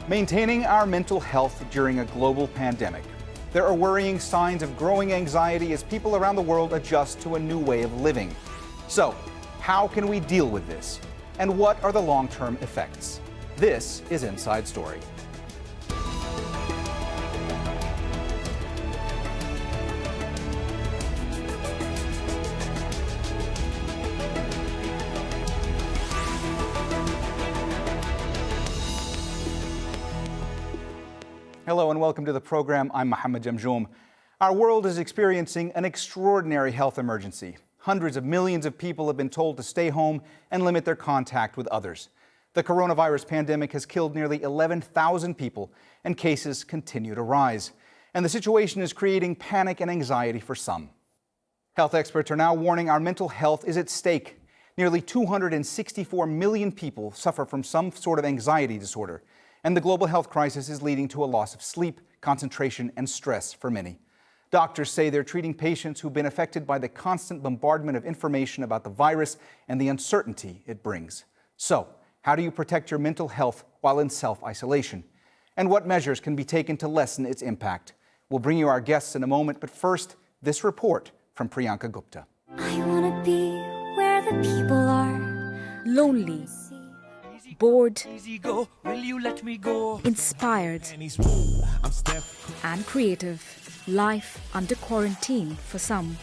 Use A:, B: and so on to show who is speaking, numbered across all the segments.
A: Maintaining our mental health during a global pandemic. There are worrying signs of growing anxiety as people around the world adjust to a new way of living. So, how can we deal with this? And what are the long-term effects? This is Inside Story. Hello and welcome to the program. I'm Mohammed Jamjoom. Our world is experiencing an extraordinary health emergency. Hundreds of millions of people have been told to stay home and limit their contact with others. The coronavirus pandemic has killed nearly 11,000 people and cases continue to rise. And the situation is creating panic and anxiety for some. Health experts are now warning our mental health is at stake. Nearly 264 million people suffer from some sort of anxiety disorder. And the global health crisis is leading to a loss of sleep, concentration, and stress for many. Doctors say they're treating patients who've been affected by the constant bombardment of information about the virus and the uncertainty it brings. So, how do you protect your mental health while in self-isolation? And what measures can be taken to lessen its impact? We'll bring you our guests in a moment, but first, this report from Priyanka Gupta.
B: I want to be where the people are.
C: Lonely, bored, inspired, and creative. Life under quarantine for some.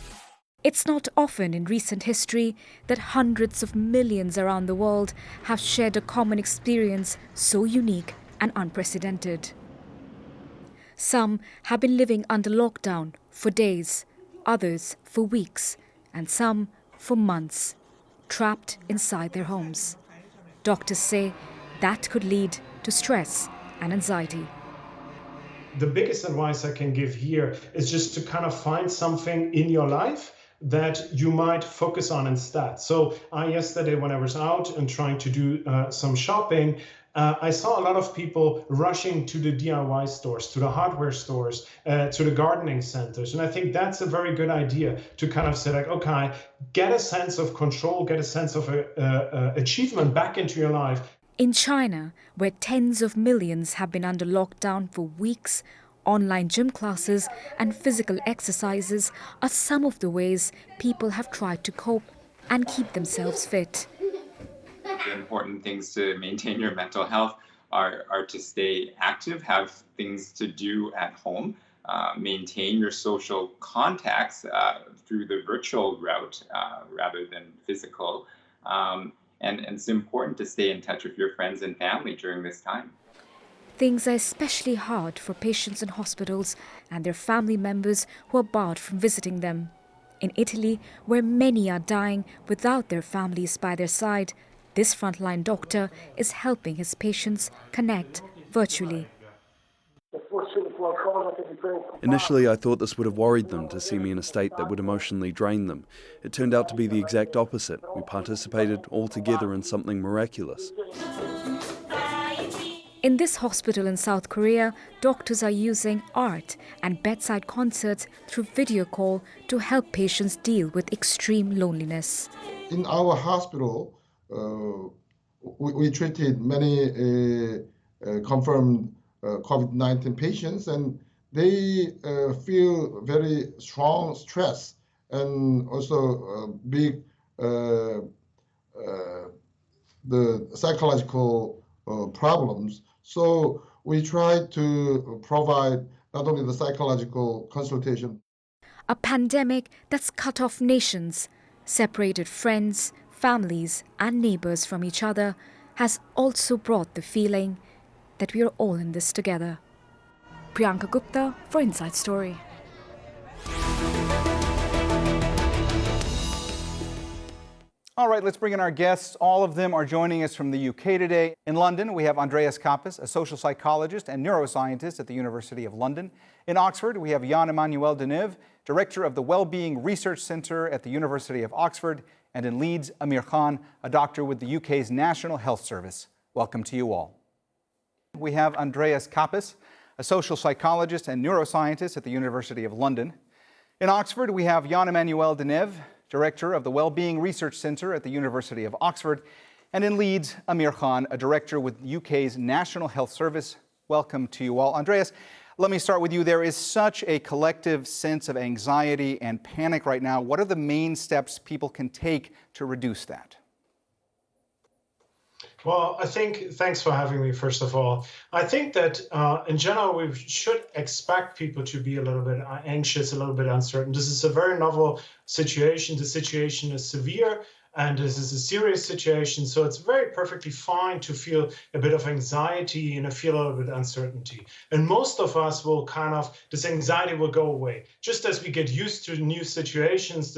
C: It's not often in recent history that hundreds of millions around the world have shared a common experience so unique and unprecedented. Some have been living under lockdown for days, others for weeks, and some for months, trapped inside their homes. Doctors say that could lead to stress and anxiety.
D: The biggest advice I can give here is just to kind of find something in your life that you might focus on instead. So yesterday when I was out and trying to do some shopping, I saw a lot of people rushing to the DIY stores, to the hardware stores, to the gardening centers. And I think that's a very good idea to kind of say like, okay, get a sense of control, get a sense of achievement back into your life.
C: In China, where tens of millions have been under lockdown for weeks, online gym classes and physical exercises are some of the ways people have tried to cope and keep themselves fit.
E: The important things to maintain your mental health are to stay active, have things to do at home, maintain your social contacts through the virtual route rather than physical. And it's important to stay in touch with your friends and family during this time.
C: Things are especially hard for patients in hospitals and their family members who are barred from visiting them. In Italy, where many are dying without their families by their side, this frontline doctor is helping his patients connect virtually.
F: Initially, I thought this would have worried them to see me in a state that would emotionally drain them. It turned out to be the exact opposite. We participated all together in something miraculous.
C: In this hospital in South Korea, doctors are using art and bedside concerts through video call to help patients deal with extreme loneliness.
G: In our hospital, we treated many confirmed COVID-19 patients, and they feel very strong stress and also big the psychological problems. So we try to provide not only the psychological consultation.
C: A pandemic that's cut off nations, separated friends, families and neighbors from each other, has also brought the feeling that we are all in this together. Priyanka Gupta for Inside Story.
A: All right, let's bring in our guests. All of them are joining us from the UK today. In London, we have Andreas Kappes, a social psychologist and neuroscientist at the University of London. In Oxford, we have Jan-Emmanuel Deneuve, director of the Wellbeing Research Centre at the University of Oxford. And in Leeds, Amir Khan, a doctor with the UK's National Health Service. Welcome to you all. We have Andreas Kappes, a social psychologist and neuroscientist at the University of London. In Oxford, we have Jan-Emmanuel Deneuve, director of the Wellbeing Research Centre at the University of Oxford. And in Leeds, Amir Khan, a director with UK's National Health Service. Welcome to you all. Andreas, let me start with you. There is such a collective sense of anxiety and panic right now. What are the main steps people can take to reduce that?
D: Well, thanks for having me, first of all. I think that in general, we should expect people to be a little bit anxious, a little bit uncertain. This is a very novel situation. The situation is severe, and this is a serious situation. So it's very perfectly fine to feel a bit of anxiety and feel a little bit of uncertainty. And most of us will this anxiety will go away. Just as we get used to new situations,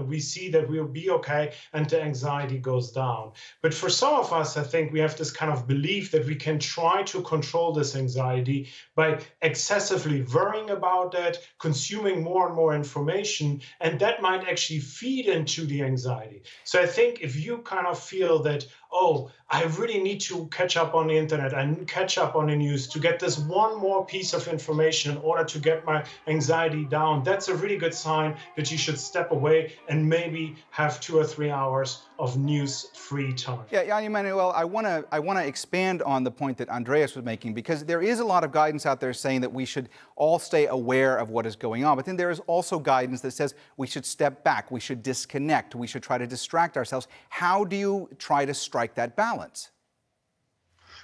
D: we see that we'll be okay and the anxiety goes down. But for some of us, I think we have this kind of belief that we can try to control this anxiety by excessively worrying about that, consuming more and more information, and that might actually feed into the anxiety. So I think if you feel that, oh, I really need to catch up on the internet, I need to catch up on the news to get this one more piece of information in order to get my anxiety down, that's a really good sign that you should step away and maybe have 2 or 3 hours of news-free time.
A: Yeah, Emmanuel, I want to expand on the point that Andreas was making, because there is a lot of guidance out there saying that we should all stay aware of what is going on. But then there is also guidance that says we should step back, we should disconnect, we should try to distract ourselves. How do you try to strike that balance?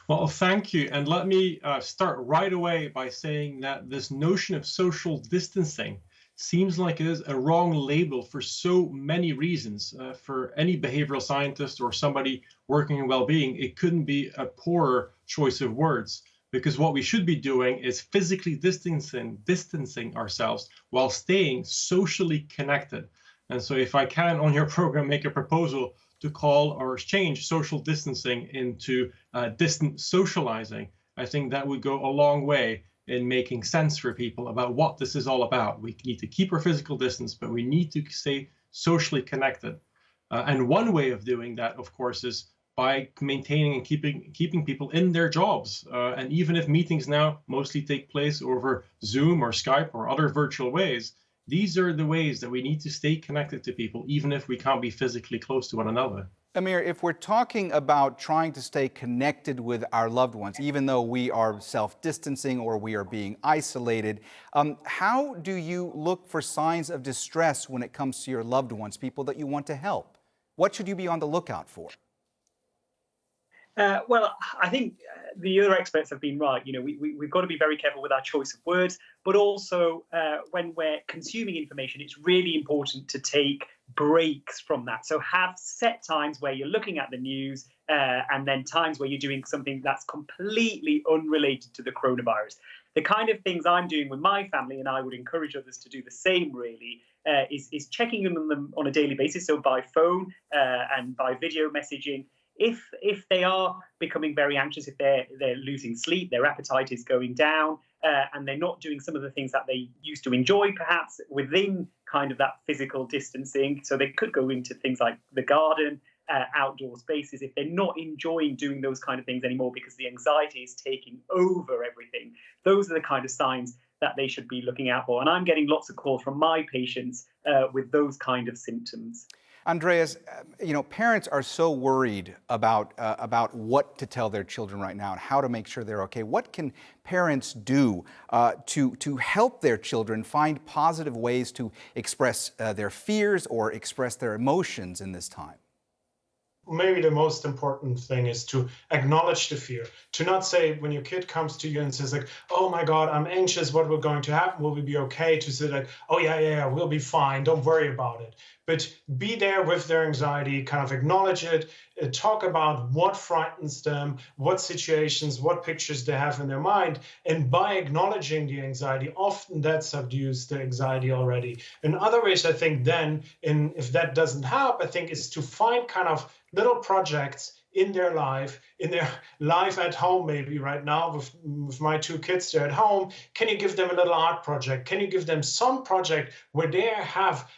H: Well, thank you. And let me start right away by saying that this notion of social distancing seems like it is a wrong label for so many reasons. For any behavioral scientist or somebody working in well-being, it couldn't be a poorer choice of words, because what we should be doing is physically distancing ourselves while staying socially connected. And so if I can, on your program, make a proposal to call or change social distancing into distant socializing, I think that would go a long way in making sense for people about what this is all about. We need to keep our physical distance, but we need to stay socially connected. And one way of doing that, of course, is by maintaining and keeping people in their jobs. And even if meetings now mostly take place over Zoom or Skype or other virtual ways, these are the ways that we need to stay connected to people, even if we can't be physically close to one another.
A: Amir, if we're talking about trying to stay connected with our loved ones, even though we are self-distancing or we are being isolated, how do you look for signs of distress when it comes to your loved ones, people that you want to help? What should you be on the lookout for?
I: Well, I think the other experts have been right. We've got to be very careful with our choice of words, but also when we're consuming information, it's really important to take breaks from that. So have set times where you're looking at the news and then times where you're doing something that's completely unrelated to the coronavirus. The kind of things I'm doing with my family, and I would encourage others to do the same really, is checking in on them on a daily basis, so by phone and by video messaging. If they are becoming very anxious, if they're losing sleep, their appetite is going down, and they're not doing some of the things that they used to enjoy, perhaps within kind of that physical distancing. So they could go into things like the garden, outdoor spaces. If they're not enjoying doing those kind of things anymore because the anxiety is taking over everything, those are the kind of signs that they should be looking out for. And I'm getting lots of calls from my patients with those kind of symptoms.
A: Andreas, parents are so worried about what to tell their children right now and how to make sure they're okay. What can parents do to help their children find positive ways to express their fears or express their emotions in this time?
D: Maybe the most important thing is to acknowledge the fear, to not say when your kid comes to you and says like, oh my God, I'm anxious, what will going to happen? Will we be okay? To say like, oh yeah, we'll be fine, don't worry about it. But be there with their anxiety, kind of acknowledge it, talk about what frightens them, what situations, what pictures they have in their mind. And by acknowledging the anxiety, often that subdues the anxiety already. In other ways, I think then, if that doesn't help, I think is to find kind of little projects in their life at home, maybe right now with my 2 kids, they're at home. Can you give them a little art project? Can you give them some project where they have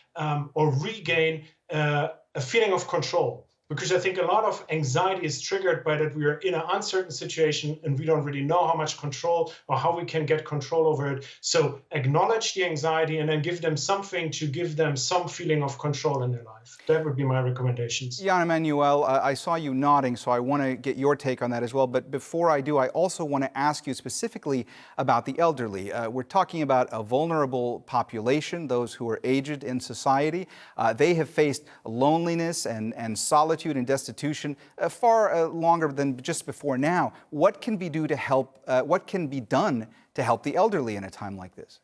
D: or regain a feeling of control? Because I think a lot of anxiety is triggered by that we are in an uncertain situation and we don't really know how much control or how we can get control over it. So acknowledge the anxiety and then give them something to give them some feeling of control in their life. That would be my recommendations.
A: Jan Emmanuel, I saw you nodding, so I want to get your take on that as well. But before I do, I also want to ask you specifically about the elderly. We're talking about a vulnerable population, those who are aged in society. They have faced loneliness and solitude and destitution far longer than just before now. What can be done to help the elderly in a time like this?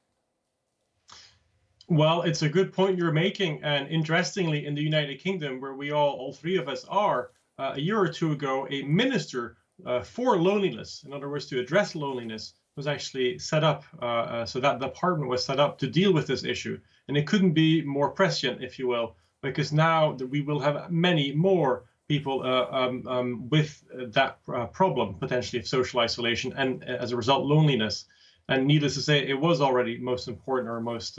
H: Well, it's a good point you're making. And interestingly, in the United Kingdom, where we all three of us are, a year or two ago, a minister for loneliness, in other words, to address loneliness, was actually set up. So that department was set up to deal with this issue. And it couldn't be more prescient, if you will, because now we will have many more people with that problem, potentially, of social isolation and, as a result, loneliness. And needless to say, it was already most important or most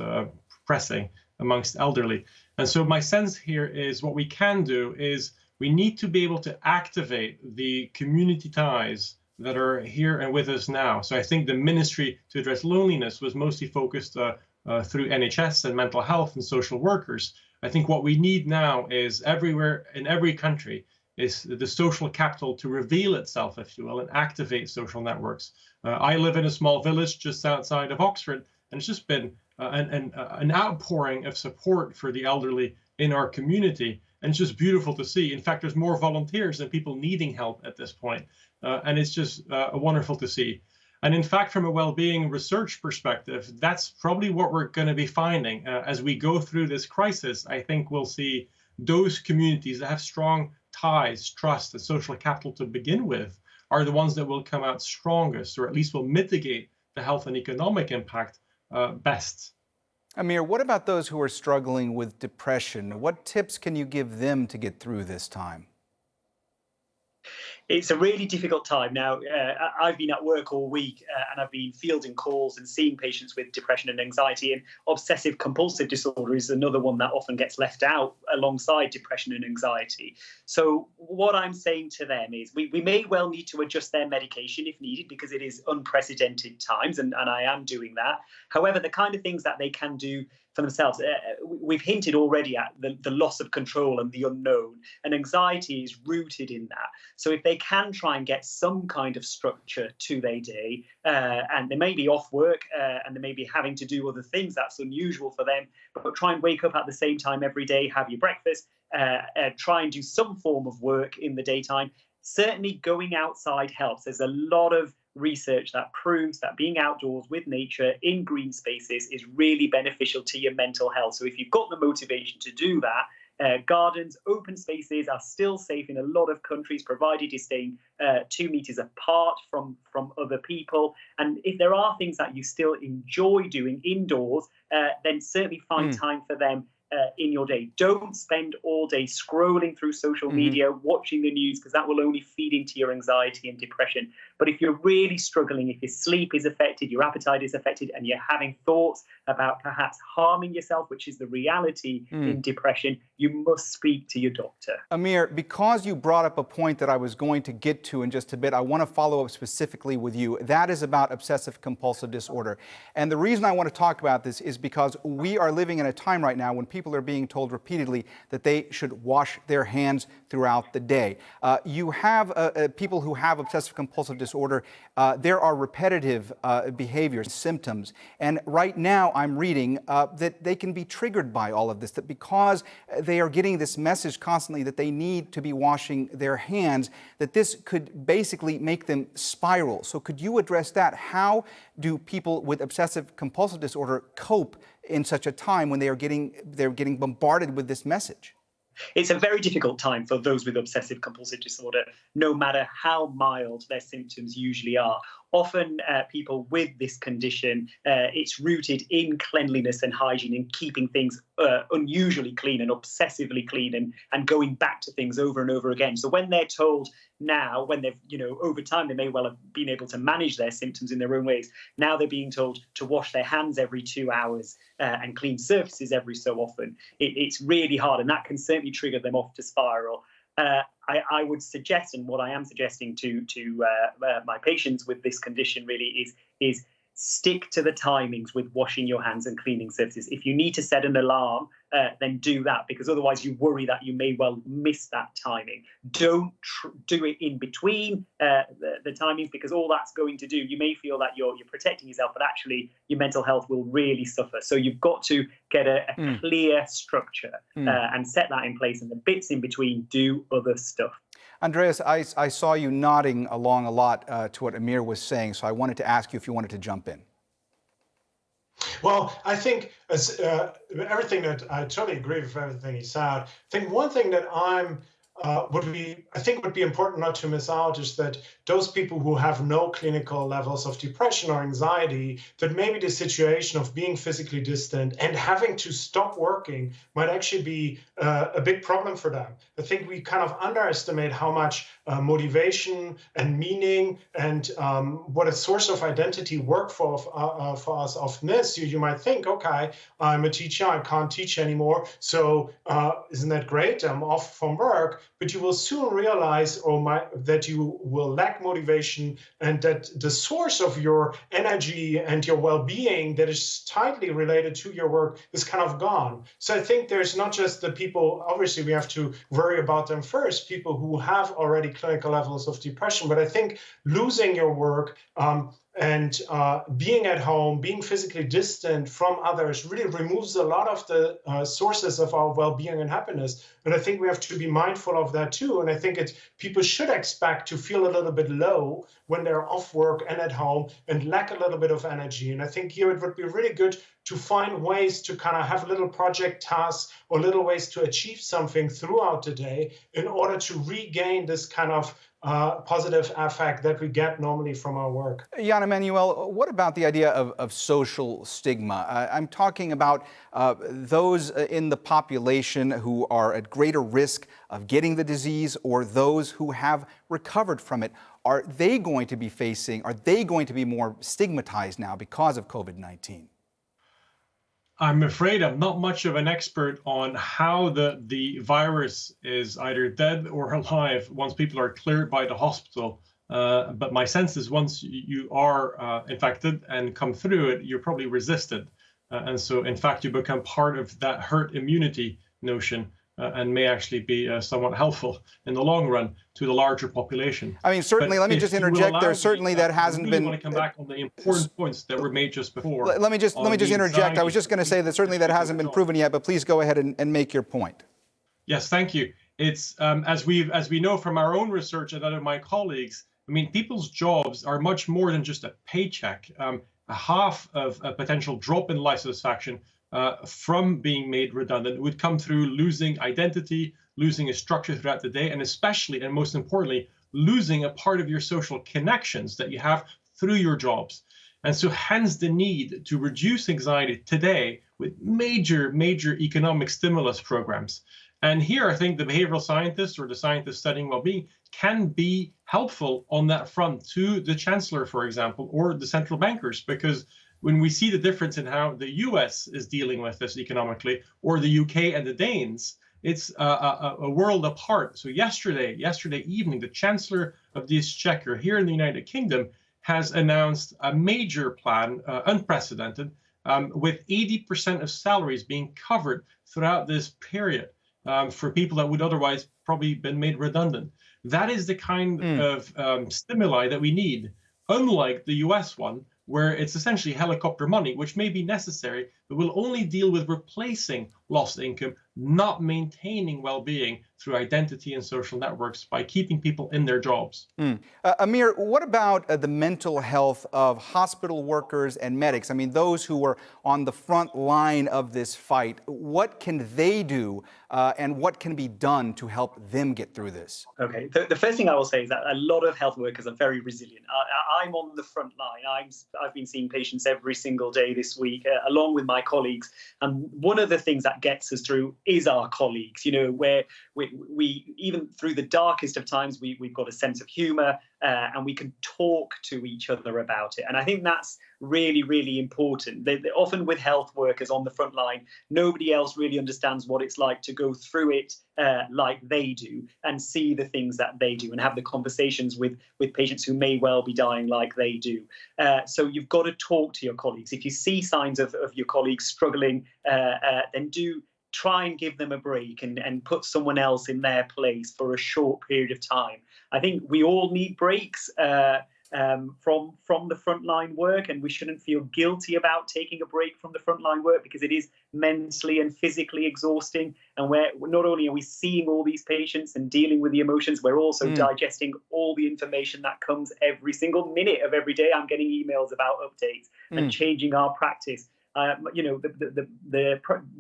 H: pressing amongst elderly. And so my sense here is what we can do is we need to be able to activate the community ties that are here and with us now. So I think the Ministry to Address Loneliness was mostly focused through NHS and mental health and social workers. I think what we need now is everywhere in every country is the social capital to reveal itself, if you will, and activate social networks. I live in a small village just outside of Oxford, and it's just been an outpouring of support for the elderly in our community. And it's just beautiful to see. In fact, there's more volunteers than people needing help at this point. And it's just wonderful to see. And in fact, from a well-being research perspective, that's probably what we're going to be finding as we go through this crisis. I think we'll see those communities that have strong ties, trust, and social capital to begin with are the ones that will come out strongest, or at least will mitigate the health and economic impact best.
A: Amir, what about those who are struggling with depression? What tips can you give them to get through this time?
I: It's a really difficult time now. I've been at work all week and I've been fielding calls and seeing patients with depression and anxiety, and obsessive compulsive disorder is another one that often gets left out alongside depression and anxiety. So what I'm saying to them is we may well need to adjust their medication if needed, because it is unprecedented times, and I am doing that. However, the kind of things that they can do for themselves, we've hinted already at the loss of control and the unknown, and anxiety is rooted in that. So if they can try and get some kind of structure to their day, and they may be off work and they may be having to do other things that's unusual for them, but try and wake up at the same time every day, have your breakfast, try and do some form of work in the daytime. Certainly going outside helps. There's a lot of research that proves that being outdoors with nature in green spaces is really beneficial to your mental health. So if you've got the motivation to do that, gardens, open spaces are still safe in a lot of countries, provided you're staying 2 meters apart from other people. And if there are things that you still enjoy doing indoors, then certainly find time for them in your day. Don't spend all day scrolling through social media, watching the news, because that will only feed into your anxiety and depression. But if you're really struggling, if your sleep is affected, your appetite is affected, and you're having thoughts about perhaps harming yourself, which is the reality in depression, you must speak to your doctor.
A: Amir, because you brought up a point that I was going to get to in just a bit, I want to follow up specifically with you. That is about obsessive compulsive disorder. And the reason I want to talk about this is because we are living in a time right now when people are being told repeatedly that they should wash their hands throughout the day. You have people who have obsessive compulsive disorder. There are repetitive behaviors, symptoms. And right now I'm reading that they can be triggered by all of this, that because they are getting this message constantly that they need to be washing their hands, that this could basically make them spiral. So could you address that? How do people with obsessive compulsive disorder cope in such a time when they're getting bombarded with this message?
I: It's a very difficult time for those with obsessive compulsive disorder, no matter how mild their symptoms usually are. Often people with this condition, it's rooted in cleanliness and hygiene and keeping things unusually clean and obsessively clean and going back to things over and over again. So when they're told now, when they've, over time, they may well have been able to manage their symptoms in their own ways. Now they're being told to wash their hands every 2 hours and clean surfaces every so often. It's really hard, and that can certainly trigger them off to spiral. I would suggest, and what I am suggesting to my patients with this condition really is stick to the timings with washing your hands and cleaning surfaces. If you need to set an alarm, then do that, because otherwise you worry that you may well miss that timing. Don't do it in between the timings, because all that's going to do, you may feel that you're protecting yourself, but actually your mental health will really suffer. So you've got to get a clear structure and set that in place, and the bits in between, do other stuff.
A: Andreas, I saw you nodding along a lot to what Amir was saying, so I wanted to ask you if you wanted to jump in.
D: Well, I think everything that I totally agree with everything he said. I think one thing that would be important not to miss out is that those people who have no clinical levels of depression or anxiety, that maybe the situation of being physically distant and having to stop working might actually be a big problem for them. I think we kind of underestimate how much motivation and meaning and what a source of identity work for us often is. You might think, okay, I'm a teacher, I can't teach anymore, so isn't that great? I'm off from work. But you will soon realize that you will lack motivation, and that the source of your energy and your well-being that is tightly related to your work is kind of gone. So I think there's not just the people, obviously we have to worry about them first, people who have already clinical levels of depression, but I think losing your work and being at home, being physically distant from others really removes a lot of the sources of our well-being and happiness. And I think we have to be mindful of that too. And I think people should expect to feel a little bit low when they're off work and at home and lack a little bit of energy. And I think here it would be really good to find ways to kind of have little project tasks or little ways to achieve something throughout the day in order to regain this kind of positive affect that we get normally from our work.
A: Jan Emanuel, what about the idea of social stigma? I'm talking about those in the population who are at greater risk of getting the disease, or those who have recovered from it. Are they going to be more stigmatized now because of COVID-19?
H: I'm afraid I'm not much of an expert on how the virus is either dead or alive once people are cleared by the hospital. But my sense is once you are infected and come through it, you're probably resisted. And so, in fact, you become part of that herd immunity notion and may actually be somewhat helpful in the long run to the larger population.
A: I mean, certainly, let me just interject there. Certainly that hasn't been...
H: I want to come back on the important points that were made just before.
A: Let me just interject. I was just going to say that certainly that hasn't been proven yet, but please go ahead and make your point.
H: Yes, thank you. It's as we know from our own research and other my colleagues, I mean, people's jobs are much more than just a paycheck. A half of a potential drop in life satisfaction from being made redundant would come through losing identity, losing a structure throughout the day, and especially, and most importantly, losing a part of your social connections that you have through your jobs. And so hence the need to reduce anxiety today with major economic stimulus programs. And here I think the behavioral scientists or the scientists studying well-being can be helpful on that front to the chancellor, for example, or the central bankers, because when we see the difference in how the US is dealing with this economically, or the UK and the Danes, it's a world apart. So yesterday evening, the Chancellor of the Exchequer here in the United Kingdom has announced a major plan, unprecedented, with 80% of salaries being covered throughout this period for people that would otherwise probably been made redundant. That is the kind of stimuli that we need, unlike the US one, where it's essentially helicopter money, which may be necessary, but will only deal with replacing lost income, not maintaining well-being through identity and social networks by keeping people in their jobs.
A: Amir, what about the mental health of hospital workers and medics? I mean, those who are on the front line of this fight, what can they do and what can be done to help them get through this?
I: Okay, the first thing I will say is that a lot of health workers are very resilient. I'm on the front line. I've been seeing patients every single day this week, along with my colleagues. And one of the things that gets us through is our colleagues, you know, where we even through the darkest of times, we've got a sense of humor. and we can talk to each other about it. And I think that's really, really important. Often with health workers on the front line, nobody else really understands what it's like to go through it like they do, and see the things that they do, and have the conversations with patients who may well be dying like they do. So you've got to talk to your colleagues. If you see signs of your colleagues struggling, then do try and give them a break, and put someone else in their place for a short period of time. I think we all need breaks from the frontline work, and we shouldn't feel guilty about taking a break from the frontline work, because it is mentally and physically exhausting. And we're not only are we seeing all these patients and dealing with the emotions, we're also digesting all the information that comes every single minute of every day. I'm getting emails about updates and changing our practice. The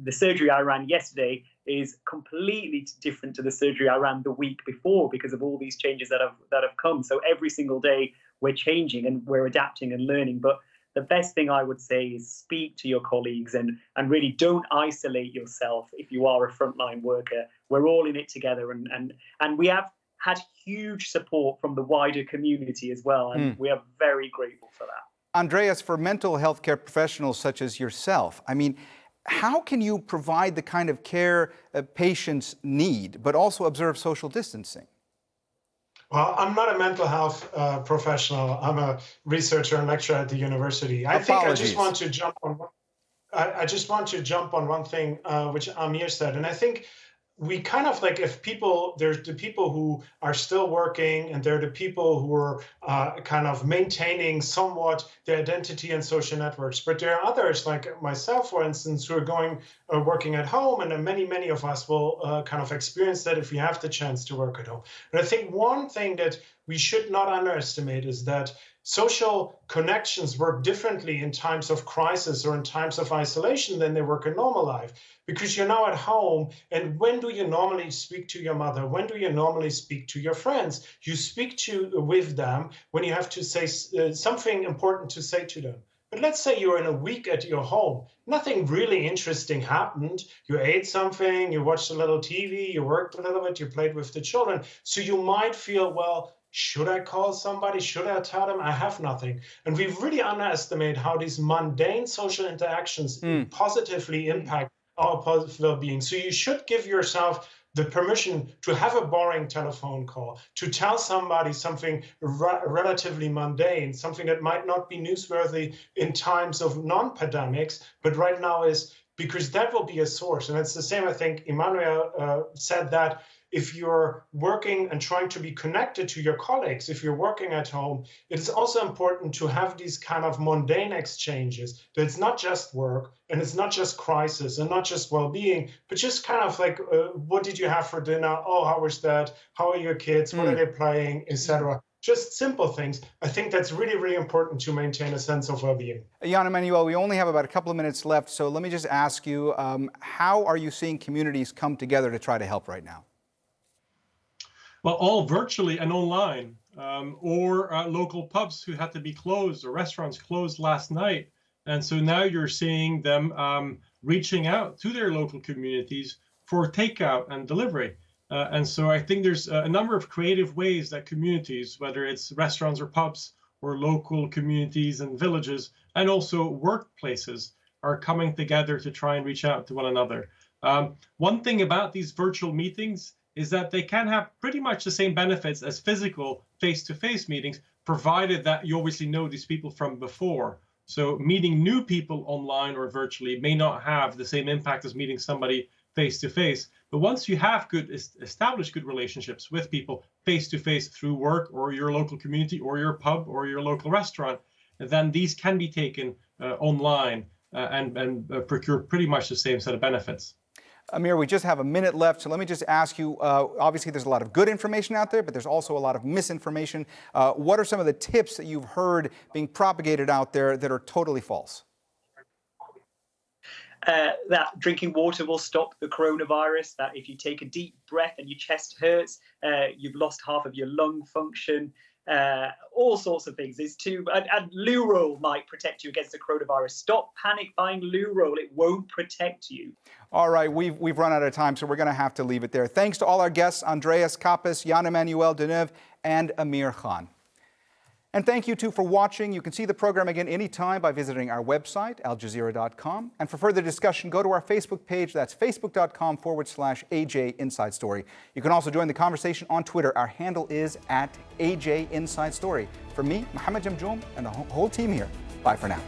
I: surgery I ran yesterday is completely different to the surgery I ran the week before, because of all these changes that have come. So every single day we're changing and we're adapting and learning. But the best thing I would say is speak to your colleagues, and really don't isolate yourself if you are a frontline worker. We're all in it together, and we have had huge support from the wider community as well, and we are very grateful for that.
A: Andreas, for mental health care professionals such as yourself, I mean, how can you provide the kind of care patients need, but also observe social distancing?
D: Well, I'm not a mental health professional. I'm a researcher and lecturer at the university. I just want to jump on one thing which Amir said, and I think we kind of like, if people, there's the people who are still working, and there are the people who are kind of maintaining somewhat their identity and social networks. But there are others, like myself, for instance, who are working at home, and many of us will kind of experience that if we have the chance to work at home. And I think one thing that we should not underestimate is that social connections work differently in times of crisis or in times of isolation than they work in normal life, because you're now at home. And when do you normally speak to your mother? When do you normally speak to your friends? You speak with them when you have to say something important to say to them. But let's say you're in a week at your home. Nothing really interesting happened. You ate something, you watched a little TV, you worked a little bit, you played with the children. So you might feel, well, should I call somebody? Should I tell them? I have nothing. And we really underestimate how these mundane social interactions positively impact our positive well-being. So you should give yourself the permission to have a boring telephone call, to tell somebody something relatively mundane, something that might not be newsworthy in times of non-pandemics, but right now is, because that will be a source. And it's the same, I think Emmanuel said that if you're working and trying to be connected to your colleagues, if you're working at home, it is also important to have these kind of mundane exchanges. That it's not just work, and it's not just crisis, and not just well-being, but just kind of like, what did you have for dinner? Oh, how was that? How are your kids? What are they playing, etc. Just simple things. I think that's really, really important to maintain a sense of well-being.
A: Jan Emmanuel, we only have about a couple of minutes left, so let me just ask you, how are you seeing communities come together to try to help right now?
H: Well, all virtually and online, or local pubs who had to be closed, or restaurants closed last night. And so now you're seeing them reaching out to their local communities for takeout and delivery. And so I think there's a number of creative ways that communities, whether it's restaurants or pubs or local communities and villages, and also workplaces, are coming together to try and reach out to one another. One thing about these virtual meetings is that they can have pretty much the same benefits as physical face-to-face meetings, provided that you obviously know these people from before. So meeting new people online or virtually may not have the same impact as meeting somebody face-to-face. But once you have established good relationships with people face-to-face through work or your local community or your pub or your local restaurant, then these can be taken online and procure pretty much the same set of benefits.
A: Amir, we just have a minute left, so let me just ask you, obviously there's a lot of good information out there, but there's also a lot of misinformation. What are some of the tips that you've heard being propagated out there that are totally false?
I: That drinking water will stop the coronavirus, that if you take a deep breath and your chest hurts, you've lost half of your lung function. All sorts of things. And loo roll might protect you against the coronavirus. Stop panic buying loo roll. It won't protect you.
A: All right, we've run out of time, so we're going to have to leave it there. Thanks to all our guests, Andreas Kappes, Jan Emmanuel Deneuve, and Amir Khan. And thank you too for watching. You can see the program again anytime by visiting our website, aljazeera.com. And for further discussion, go to our Facebook page. That's facebook.com/AJ Inside Story. You can also join the conversation on Twitter. Our handle is @AJ Inside Story. For me, Mohammed Jamjoom, and the whole team here, bye for now.